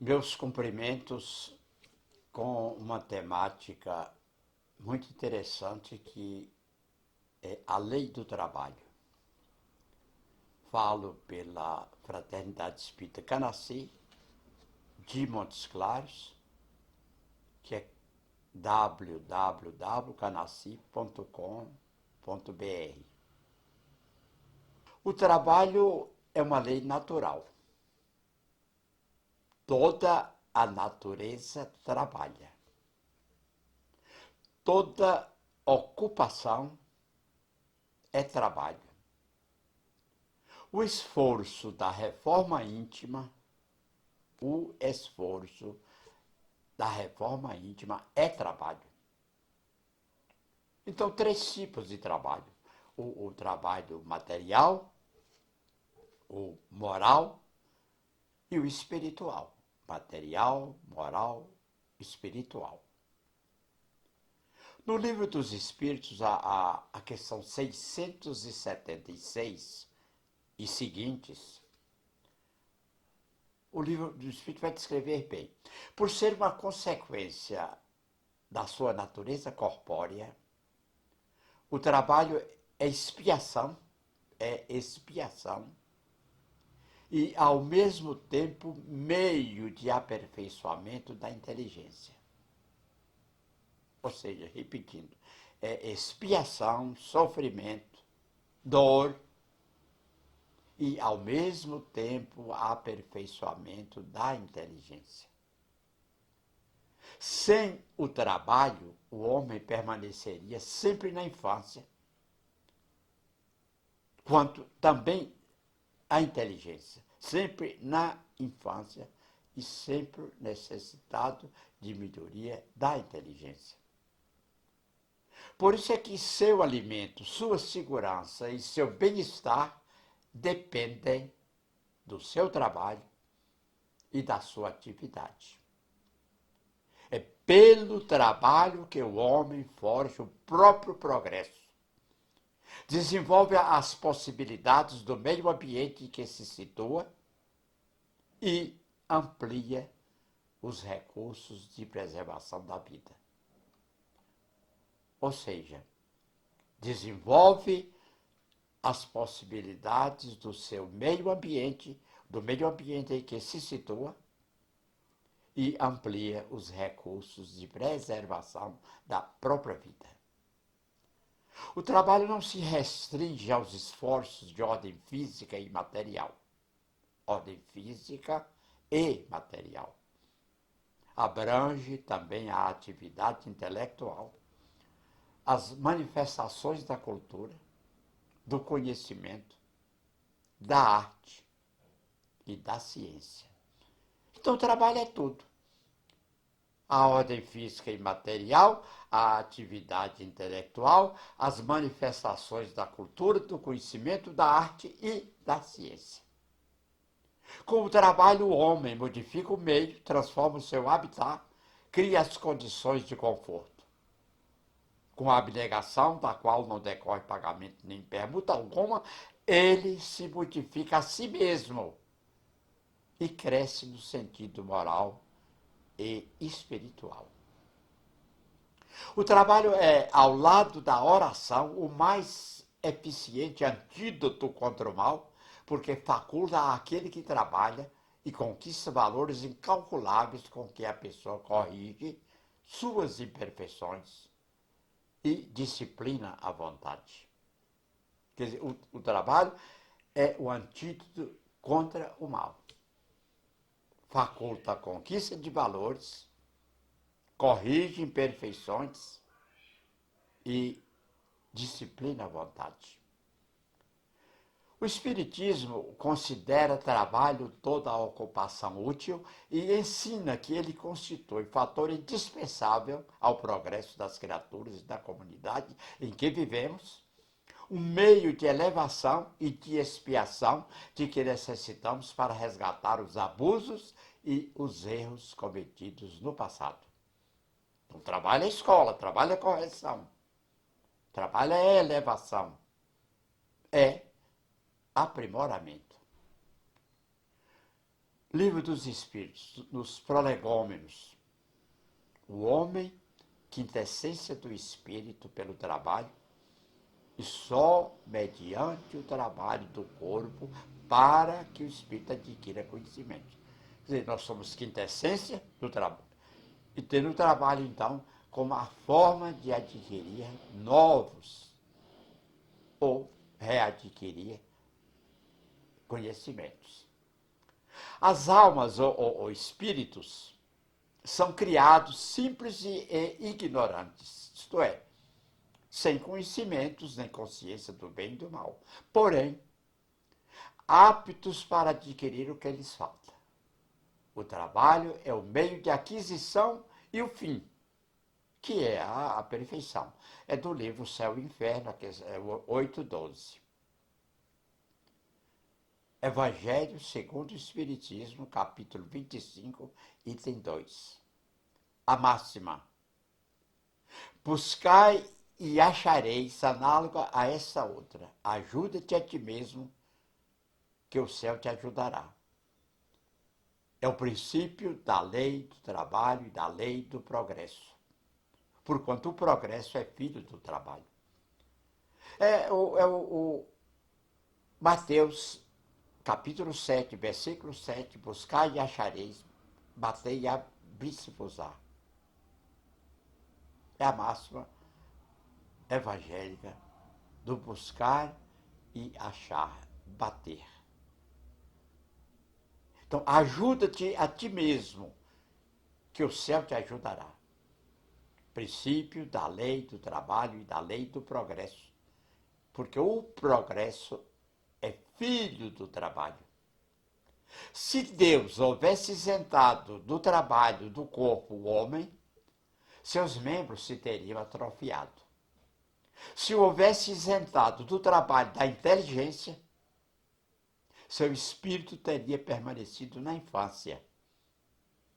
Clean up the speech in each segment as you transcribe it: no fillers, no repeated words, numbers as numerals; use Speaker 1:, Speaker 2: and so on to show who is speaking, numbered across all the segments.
Speaker 1: Meus cumprimentos com uma temática muito interessante que é a lei do trabalho. Falo pela Fraternidade Espírita Canassi, de Montes Claros, que é www.canassi.com.br. O trabalho é uma lei natural. Toda a natureza trabalha. Toda ocupação é trabalho. O esforço da reforma íntima, é trabalho. Então, três tipos de trabalho. O trabalho material, o moral e o espiritual. Material, moral, espiritual. No Livro dos Espíritos, a questão 676 e seguintes, o Livro do Espírito vai descrever bem. Por ser uma consequência da sua natureza corpórea, o trabalho é expiação, e, ao mesmo tempo, meio de aperfeiçoamento da inteligência. Ou seja, repetindo, é expiação, sofrimento, dor e, ao mesmo tempo, aperfeiçoamento da inteligência. Sem o trabalho, o homem permaneceria sempre na infância, quanto também a inteligência, sempre na infância e sempre necessitado de melhoria da inteligência. Por isso é que seu alimento, sua segurança e seu bem-estar dependem do seu trabalho e da sua atividade. É pelo trabalho que o homem forja o próprio progresso, desenvolve as possibilidades do meio ambiente em que se situa e amplia os recursos de preservação da vida. Ou seja, desenvolve as possibilidades do seu meio ambiente, do meio ambiente em que se situa, e amplia os recursos de preservação da própria vida. O trabalho não se restringe aos esforços de ordem física e material. Ordem física e material. Abrange também a atividade intelectual, as manifestações da cultura, do conhecimento, da arte e da ciência. Então, o trabalho é tudo. A ordem física e material, a atividade intelectual, as manifestações da cultura, do conhecimento, da arte e da ciência. Com o trabalho, o homem modifica o meio, transforma o seu habitat, cria as condições de conforto. Com a abnegação, da qual não decorre pagamento nem permuta alguma, ele se modifica a si mesmo e cresce no sentido moral e espiritual. O trabalho é, ao lado da oração, o mais eficiente antídoto contra o mal, porque faculta àquele que trabalha e conquista valores incalculáveis com que a pessoa corrige suas imperfeições e disciplina a vontade. Quer dizer, o trabalho é o antídoto contra o mal. Faculta a conquista de valores, corrige imperfeições e disciplina a vontade. O Espiritismo considera trabalho toda a ocupação útil e ensina que ele constitui fator indispensável ao progresso das criaturas e da comunidade em que vivemos, um meio de elevação e de expiação de que necessitamos para resgatar os abusos e os erros cometidos no passado. Então, trabalho é escola, trabalho é correção, trabalho é elevação, é aprimoramento. Livro dos Espíritos, nos prolegômenos. O homem, quintessência do espírito pelo trabalho, e só mediante o trabalho do corpo para que o espírito adquira conhecimento. Quer dizer, nós somos quintessência do trabalho. E tendo o trabalho, então, como a forma de adquirir novos ou readquirir conhecimentos. As almas ou espíritos são criados simples e ignorantes, isto é, sem conhecimentos nem consciência do bem e do mal, porém, aptos para adquirir o que lhes falta. O trabalho é o meio de aquisição e o fim, que é a perfeição. É do livro Céu e Inferno, que é 8:12. Evangelho segundo o Espiritismo, capítulo 25, item 2. A máxima. Buscai e achareis análoga a essa outra. Ajuda-te a ti mesmo, que o céu te ajudará. É o princípio da lei do trabalho e da lei do progresso. Porquanto o progresso é filho do trabalho. O Mateus, capítulo 7, versículo 7, buscai e achareis, batei e abri-se-vos-á. É a máxima evangélica do buscar e achar, bater. Então, ajuda-te a ti mesmo, que o céu te ajudará. Princípio da lei do trabalho e da lei do progresso. Porque o progresso é filho do trabalho. Se Deus houvesse isentado do trabalho do corpo o homem, seus membros se teriam atrofiado. Se houvesse isentado do trabalho da inteligência, seu espírito teria permanecido na infância,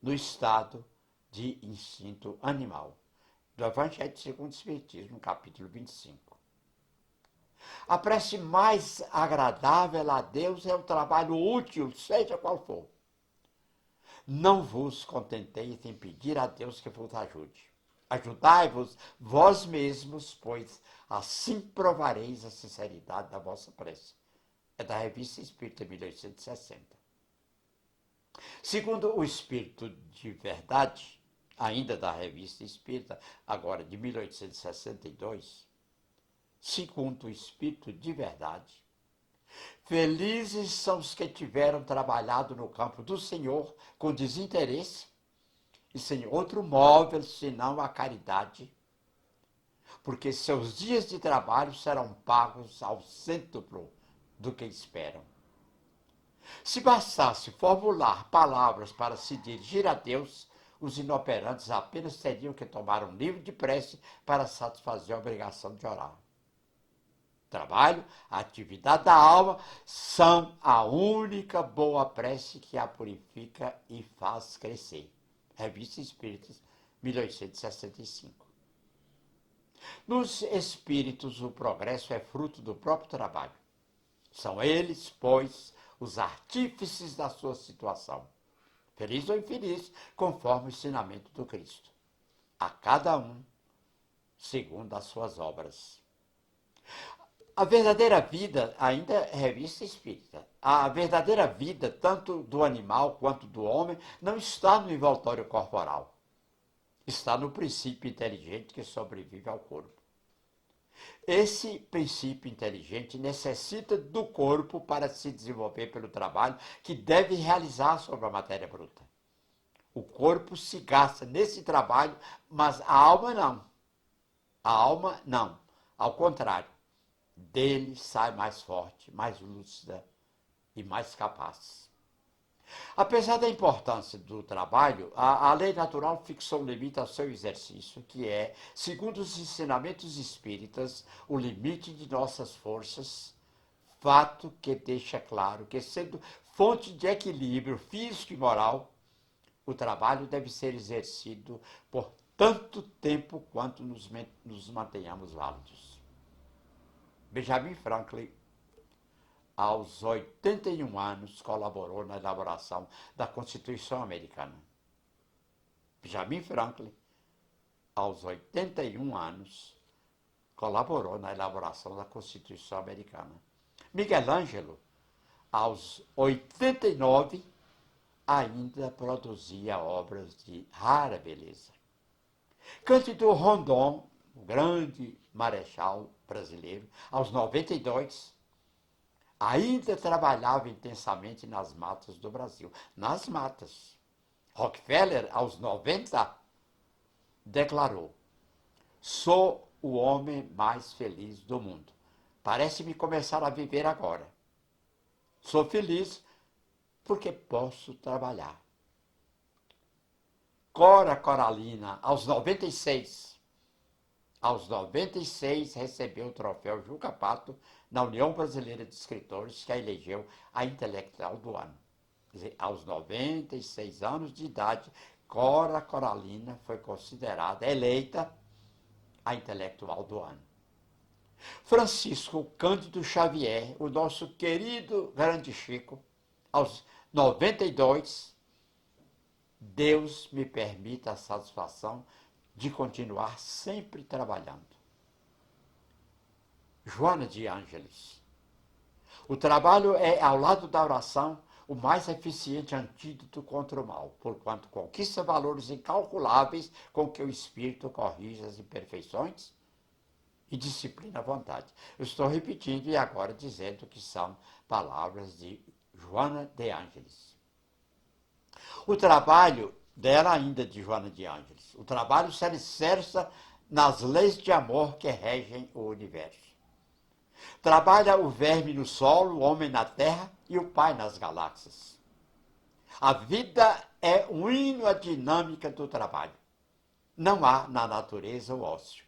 Speaker 1: no estado de instinto animal. Do Evangelho segundo o Espiritismo, capítulo 25. A prece mais agradável a Deus é o trabalho útil, seja qual for. Não vos contenteis em pedir a Deus que vos ajude. Ajudai-vos vós mesmos, pois assim provareis a sinceridade da vossa prece. É da Revista Espírita, 1860. Segundo o Espírito de Verdade, ainda da Revista Espírita, agora de 1862, segundo o Espírito de Verdade, felizes são os que tiveram trabalhado no campo do Senhor com desinteresse e sem outro móvel senão a caridade, porque seus dias de trabalho serão pagos ao cêntuplo do que esperam. Se bastasse formular palavras para se dirigir a Deus, os inoperantes apenas teriam que tomar um livro de prece para satisfazer a obrigação de orar. Trabalho, a atividade da alma são a única boa prece que a purifica e faz crescer. Revista Espíritas, 1865. Nos espíritos, o progresso é fruto do próprio trabalho. São eles, pois, os artífices da sua situação, feliz ou infeliz, conforme o ensinamento do Cristo. A cada um, segundo as suas obras. A verdadeira vida, ainda é Revista Espírita, a verdadeira vida, tanto do animal quanto do homem, não está no envoltório corporal. Está no princípio inteligente que sobrevive ao corpo. Esse princípio inteligente necessita do corpo para se desenvolver pelo trabalho que deve realizar sobre a matéria bruta. O corpo se gasta nesse trabalho, mas a alma não. A alma não. Ao contrário, dele sai mais forte, mais lúcida e mais capaz. Apesar da importância do trabalho, a lei natural fixou um limite ao seu exercício, que é, segundo os ensinamentos espíritas, o limite de nossas forças, fato que deixa claro que, sendo fonte de equilíbrio físico e moral, o trabalho deve ser exercido por tanto tempo quanto nos mantenhamos válidos. Benjamin Franklin, aos 81 anos, colaborou na elaboração da Constituição Americana. Benjamin Franklin, aos 81 anos, colaborou na elaboração da Constituição Americana. Miguel Ângelo, aos 89, ainda produzia obras de rara beleza. Cândido Rondon, o grande marechal brasileiro, aos 92, ainda trabalhava intensamente nas matas do Brasil. Nas matas. Rockefeller, aos 90, declarou: sou o homem mais feliz do mundo. Parece-me começar a viver agora. Sou feliz porque posso trabalhar. Cora Coralina, aos 96, recebeu o troféu Juca Pato na União Brasileira de Escritores, que a elegeu a intelectual do ano. Quer dizer, aos 96 anos de idade, Cora Coralina foi considerada, eleita, a intelectual do ano. Francisco Cândido Xavier, o nosso querido grande Chico, aos 92, Deus me permita a satisfação de continuar sempre trabalhando. Joana de Ângeles. O trabalho é, ao lado da oração, o mais eficiente antídoto contra o mal, porquanto conquista valores incalculáveis com que o espírito corrige as imperfeições e disciplina a vontade. Eu estou repetindo e agora dizendo que são palavras de Joana de Ângeles. O trabalho dela, ainda de Joana de Ângeles, o trabalho se alicerça nas leis de amor que regem o universo. Trabalha o verme no solo, o homem na terra e o pai nas galáxias. A vida é um hino à dinâmica do trabalho. Não há na natureza o ócio.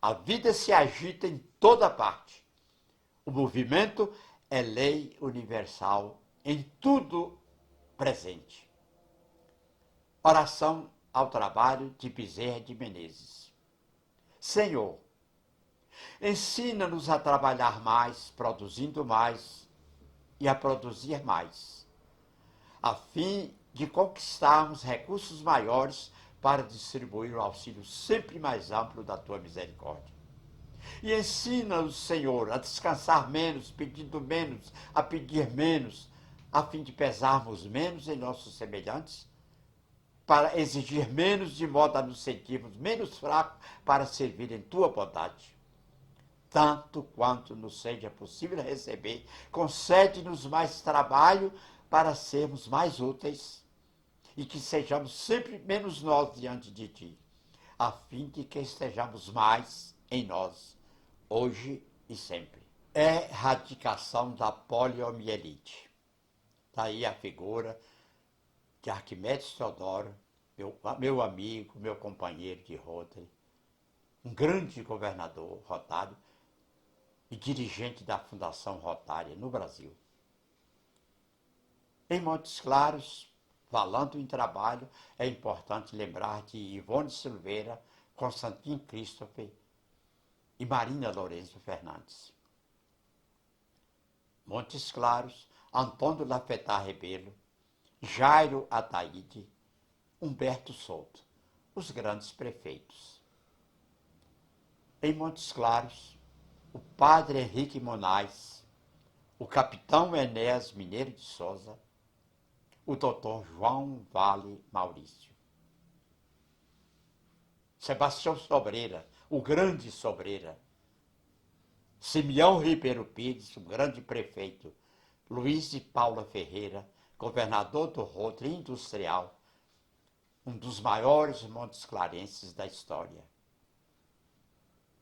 Speaker 1: A vida se agita em toda parte. O movimento é lei universal em tudo presente. Oração ao trabalho de Bezerra de Menezes. Senhor, ensina-nos a trabalhar mais, produzindo mais e a produzir mais, a fim de conquistarmos recursos maiores para distribuir o auxílio sempre mais amplo da tua misericórdia. E ensina-nos, Senhor, a descansar menos, pedindo menos, a pedir menos, a fim de pesarmos menos em nossos semelhantes, para exigir menos, de modo a nos sentirmos menos fracos para servir em tua bondade. Tanto quanto nos seja possível receber, concede-nos mais trabalho para sermos mais úteis e que sejamos sempre menos nós diante de ti, a fim de que estejamos mais em nós, hoje e sempre. Erradicação da poliomielite. Daí a figura de Arquimedes Teodoro, meu amigo, meu companheiro de Rotary, um grande governador rotário e dirigente da Fundação Rotária no Brasil. Em Montes Claros, falando em trabalho, é importante lembrar de Ivone Silveira, Constantin Christopher e Marina Lourenço Fernandes. Montes Claros, Antônio Lafetá Rebelo, Jairo Ataíde, Humberto Souto, os grandes prefeitos. Em Montes Claros, o padre Henrique Monais, o capitão Enéas Mineiro de Souza, o doutor João Vale Maurício. Sebastião Sobreira, o grande Sobreira. Simeão Ribeiro Pires, o grande prefeito. Luiz de Paula Ferreira, governador do Rotary Industrial, um dos maiores montesclarenses da história.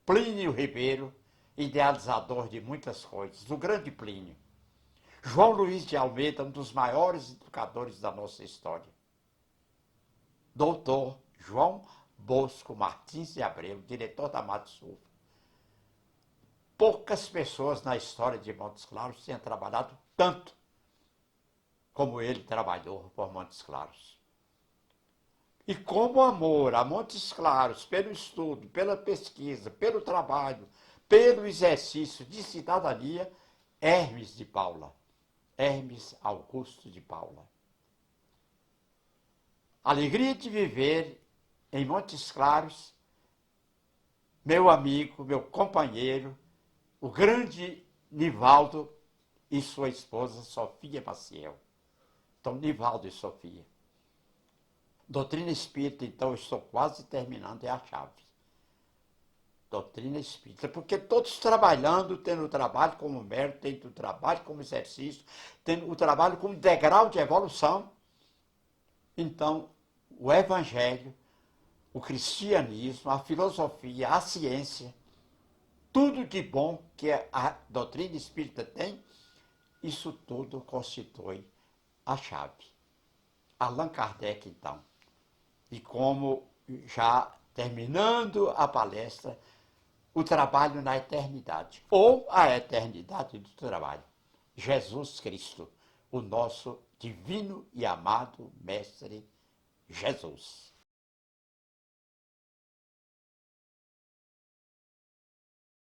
Speaker 1: Plínio Ribeiro, idealizador de muitas coisas, o grande Plínio. João Luiz de Almeida, um dos maiores educadores da nossa história. Doutor João Bosco Martins de Abreu, diretor da Matsul. Poucas pessoas na história de Montes Claros tinham trabalhado tanto como ele trabalhou por Montes Claros. E como amor a Montes Claros, pelo estudo, pela pesquisa, pelo trabalho, pelo exercício de cidadania, Hermes de Paula, Hermes Augusto de Paula. Alegria de viver em Montes Claros, meu amigo, meu companheiro, o grande Nivaldo e sua esposa Sofia Maciel. Então, Nivaldo e Sofia. Doutrina espírita, então, eu estou quase terminando, é a chave. Doutrina espírita, porque todos trabalhando, tendo o trabalho como mérito, tendo o trabalho como exercício, tendo o trabalho como degrau de evolução. Então, o evangelho, o cristianismo, a filosofia, a ciência, tudo de bom que a doutrina espírita tem, isso tudo constitui a chave. Allan Kardec, então. E como já terminando a palestra, o trabalho na eternidade, ou a eternidade do trabalho. Jesus Cristo, o nosso divino e amado Mestre Jesus.